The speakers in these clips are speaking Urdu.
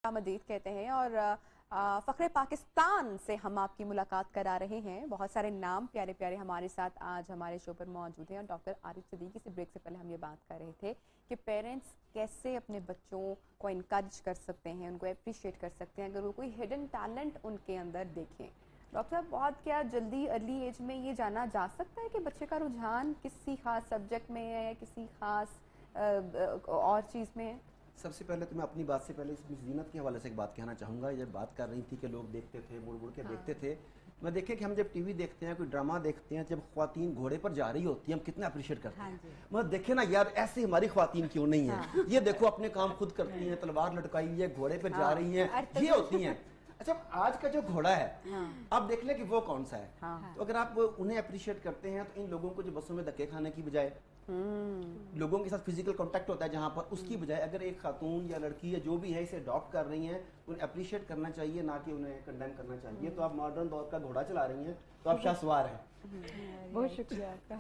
مدید کہتے ہیں اور فخر پاکستان سے ہم آپ کی ملاقات کرا رہے ہیں. بہت سارے نام پیارے پیارے ہمارے ساتھ آج ہمارے شو پر موجود ہیں اور ڈاکٹر عارف صدیقی سے بریک سے پہلے ہم یہ بات کر رہے تھے کہ پیرنٹس کیسے اپنے بچوں کو انکریج کر سکتے ہیں, ان کو اپریشیٹ کر سکتے ہیں اگر وہ کوئی ہڈن ٹیلنٹ ان کے اندر دیکھیں. ڈاکٹر صاحب, بہت کیا جلدی ارلی ایج میں یہ جانا جا سکتا ہے کہ بچے کا رجحان کسی خاص سبجیکٹ میں ہے یا کسی خاص اور چیز میں ہے؟ سب سے پہلے تو میں اپنی بات سے پہلے اس زینت کے حوالے سے ایک بات کہنا چاہوں گا. جب بات کر رہی تھی کہ لوگ دیکھتے تھے, مڑ مڑ کے دیکھتے تھے, میں دیکھیں کہ ہم جب ٹی وی دیکھتے ہیں, کوئی ڈرامہ دیکھتے ہیں, جب خواتین گھوڑے پر جا رہی ہوتی ہیں ہم کتنا اپریشیٹ کرتے ہیں. مگر دیکھیں نا یار, ایسے ہماری خواتین کیوں نہیں ہیں؟ یہ دیکھو اپنے کام خود کرتی ہیں, تلوار لٹکائی ہوئی ہے, گھوڑے پر جا رہی ہیں, یہ ہوتی ہیں. اچھا, آج کا جو گھوڑا ہے آپ دیکھ لیں کہ وہ کون سا ہے. تو اگر آپ انہیں اپریشیٹ کرتے ہیں تو ان لوگوں کو جو بسوں میں دھکے کھانے کی بجائے, لوگوں کے ساتھ فزیکل کانٹیکٹ ہوتا ہے جہاں پر, اس کی بجائے اگر ایک خاتون یا لڑکی یا جو بھی ہے اسے اڈاپٹ کر رہی ہیں, انہیں اپریشیٹ کرنا چاہیے, نہ کہ انہیں کنڈیم کرنا چاہیے. تو آپ ماڈرن دور کا گھوڑا چلا رہی ہیں تو آپ شاہ سوار ہیں. بہت شکریہ آپ کا.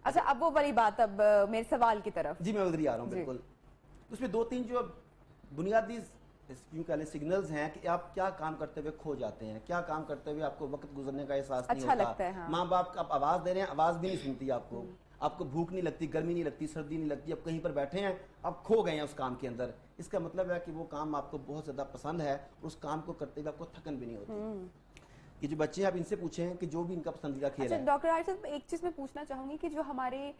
اچھا, اب وہ والی بات, اب میرے سوال کی طرف. جی میں ادھر ہی آ رہا ہوں. بالکل, اس میں دو تین جو بنیادی کیوں کہہ لیں سگنلز ہیں کہ آپ کیا کام کرتے ہوئے کھو جاتے ہیں, کیا کام کرتے ہوئے آپ کو وقت گزرنے کا احساس نہیں ہوتا. ماں باپ آپ آواز دے رہے ہیں, آواز بھی نہیں سنتی آپ کو بھوک نہیں لگتی, گرمی نہیں لگتی, سردی نہیں لگتی, آپ کہیں پر بیٹھے ہیں, آپ کھو گئے ہیں اس کام کے اندر. اس کا مطلب ہے کہ وہ کام آپ کو بہت زیادہ پسند ہے, اس کام کو کرتے ہوئے آپ کو تھکن بھی نہیں ہوتی. یہ جو بچے ہیں آپ ان سے پوچھیں کہ جو بھی ان کا پسندیدہ کھیل ہے. ڈاکٹر عارف صاحب, ایک چیز میں پوچھنا چاہوں گی کہ جو ہمارے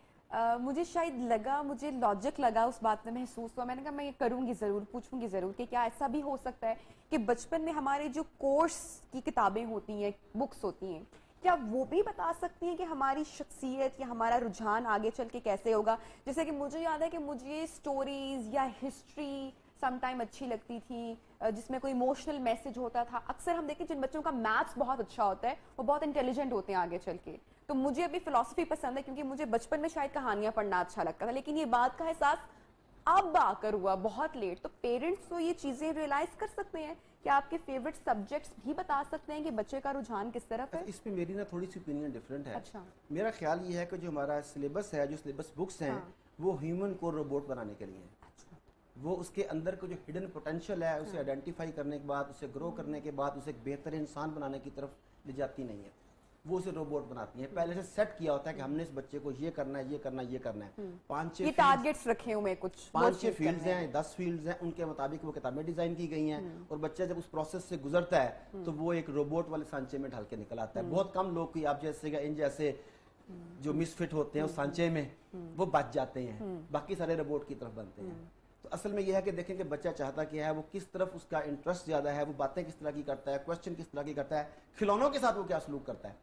مجھے شاید لگا, مجھے لاجک لگا, اس بات میں محسوس ہوا, میں نے کہا میں یہ کروں گی ضرور, پوچھوں گی ضرور کہ کیا ایسا بھی ہو سکتا ہے کہ بچپن میں ہمارے جو کورس کی کتابیں ہوتی ہیں, بکس ہوتی ہیں, کیا وہ بھی بتا سکتی ہیں کہ ہماری شخصیت یا ہمارا رجحان آگے چل کے کیسے ہوگا؟ جیسے کہ مجھے یاد ہے کہ مجھے سٹوریز یا ہسٹری سم ٹائم اچھی لگتی تھی جس میں کوئی ایموشنل میسج ہوتا تھا. اکثر ہم دیکھیں جن بچوں کا میتھس بہت اچھا ہوتا ہے وہ بہت انٹیلیجنٹ ہوتے ہیں آگے چل کے. تو مجھے ابھی فلسفی پسند ہے کیونکہ مجھے بچپن میں شاید کہانیاں پڑھنا اچھا لگتا تھا, لیکن یہ بات کا احساس اب آ کر ہوا بہت لیٹ. تو پیرنٹس تو یہ چیزیں ریئلائز کر سکتے ہیں کہ آپ کے فیورٹ سبجیکٹس بھی بتا سکتے ہیں کہ بچے کا رجحان کس طرف ہے. اس میں میری نا تھوڑی سی اوپینین ڈفرینٹ ہے. میرا خیال یہ ہے کہ جو ہمارا سلیبس ہے, جو سلیبس بکس ہیں, وہ ہیومن کو روبوٹ بنانے کے لیے ہیں. وہ اس کے اندر کو جو ہڈن پوٹینشیل ہے اسے آئیڈینٹیفائی کرنے کے بعد, اسے گرو کرنے کے بعد اسے ایک بہتر انسان بنانے کی طرف لے جاتی نہیں ہے. وہ اسے روبوٹ بناتی ہیں. پہلے سے سیٹ کیا ہوتا ہے کہ ہم نے اس بچے کو یہ کرنا ہے, یہ کرنا ہے, یہ کرنا ہے. 5-6 ٹارگیٹس رکھے ہوئے, کچھ 5-6 فیلڈز ہیں, 10 فیلڈز ہیں, ان کے مطابق وہ کتابیں ڈیزائن کی گئی ہیں. اور بچہ جب اس پروسیس سے گزرتا ہے تو وہ ایک روبوٹ والے سانچے میں ڈھال کے نکل آتا ہے. بہت کم لوگ کی آپ جیسے ان جیسے جو مس فٹ ہوتے ہیں اس سانچے میں وہ بچ جاتے ہیں, باقی سارے روبوٹ کی طرف بنتے ہیں. تو اصل میں یہ ہے کہ دیکھیں کہ بچہ چاہتا کیا ہے, وہ کس طرف اس کا انٹرسٹ زیادہ ہے, وہ باتیں کس طرح کی کرتا ہے, کوسچن کس طرح کی کرتا ہے, کھلونوں کے ساتھ وہ کیا سلوک کرتا ہے,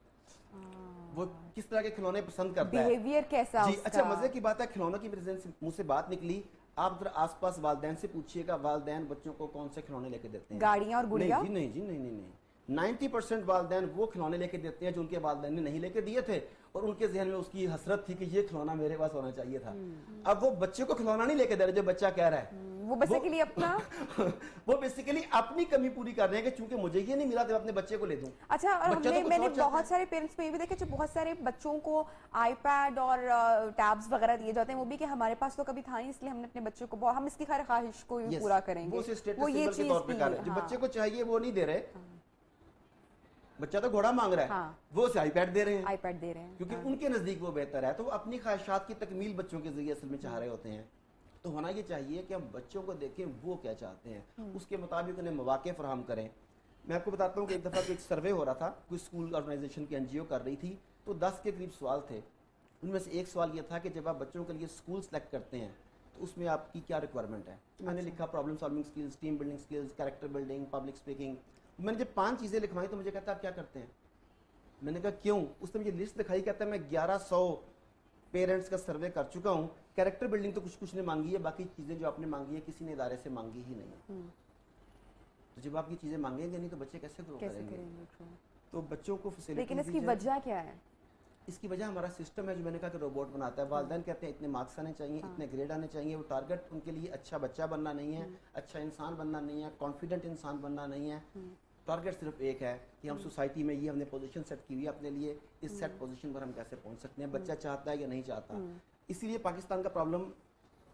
وہ کس طرح کے کھلونے پسند کرتا ہے, بیہیویئر کیسا. جی اچھا, مزے کی بات ہے, کھلونوں کی منہ سے بات نکلی, آپ ذرا آس پاس والدین سے پوچھیے گا والدین بچوں کو کون سے کھلونے لے کے دیتے ہیں؟ گاڑیاں اور گڑیا؟ نہیں. 90% والدین وہ کھلونے لے کے دیتے ہیں جو ان کے والدین نے نہیں لے کے دیے تھے, اور ان کے ذہن میں اس کی حسرت تھی کہ یہ کھلونا میرے پاس ہونا چاہیے تھا. اب وہ بچے کو کھلونا نہیں لے کے دے رہے جو بچہ کہہ رہا ہے, وہ بیسیکلی اپنا وہ بیسیکلی اپنی کمی پوری کر رہے ہیں کہ چونکہ مجھے یہ نہیں ملا تو اپنے بچے کو لے دوں. اچھا, اور میں نے بہت سارے پیرنٹس میں یہ بھی دیکھا جو بہت سارے بچوں کو آئی پیڈ اور ٹیبز وغیرہ دیے جاتے ہیں, وہ بھی کہ ہمارے پاس تو کبھی تھا نہیں اس لیے ہم نے اپنے بچوں کو, ہم اس کی خیر خواہش کو پورا کریں گے, وہ یہ چیز جو بچے کو چاہیے وہ نہیں دے رہے. بچہ تو گھوڑا مانگ رہا ہے, وہ اسے آئی پیڈ دے رہے ہیں کیونکہ ان کے نزدیک وہ بہتر ہے. تو وہ اپنی خواہشات کی تکمیل بچوں کے ذریعے اصل میں چاہ رہے ہوتے ہیں. تو ہونا یہ چاہیے کہ ہم بچوں کو دیکھیں وہ کیا چاہتے ہیں, اس کے مطابق انہیں مواقع فراہم کریں. میں آپ کو بتاتا ہوں کہ ایک دفعہ ایک سروے ہو رہا تھا, کوئی اسکول آرگنائزیشن کی NGO کر رہی تھی, تو 10 کے قریب سوال تھے. ان میں سے ایک سوال یہ تھا کہ جب آپ بچوں کے لیے اسکول سلیکٹ کرتے ہیں تو اس میں آپ کی کیا ریکوائرمنٹ ہے. میں نے لکھا problem solving skills, team building skills, character building, public speaking. میں نے جب 5 چیزیں لکھوائی تو مجھے کہتا آپ کیا کرتے ہیں. میں نے کہا کیوں. اس نے مجھے لسٹ دکھائی, کہتا ہے میں 1100 پیرنٹس کا سروے کر چکا ہوں, کیریکٹر بلڈنگ تو کچھ نے مانگی ہے, باقی چیزیں جو آپ نے مانگی ہے کسی نے ادارے سے مانگی ہی نہیں. تو جب آپ یہ چیزیں مانگیں گے نہیں تو بچے کیسے گرو کریں گے. تو بچوں کو فیسلٹی, لیکن اس کی وجہ کیا ہے؟ اس کی وجہ ہمارا سسٹم ہے جو میں نے کہا کہ روبوٹ بناتا ہے. والدین کہتے ہیں اتنے مارکس آنے چاہیے, اتنے گریڈ آنے چاہیے. وہ ٹارگٹ ان کے لیے اچھا بچہ بننا نہیں ہے, اچھا انسان بننا نہیں ہے, کانفیڈنٹ انسان بننا نہیں ہے. ٹارگٹ صرف ایک ہے کہ ہم سوسائٹی میں یہ ہم نے پوزیشن سیٹ کی ہوئی ہے اپنے لیے, اس سیٹ پوزیشن پر ہم کیسے پہنچ سکتے ہیں. بچہ چاہتا ہے یا نہیں چاہتا. اسی لیے پاکستان کا پرابلم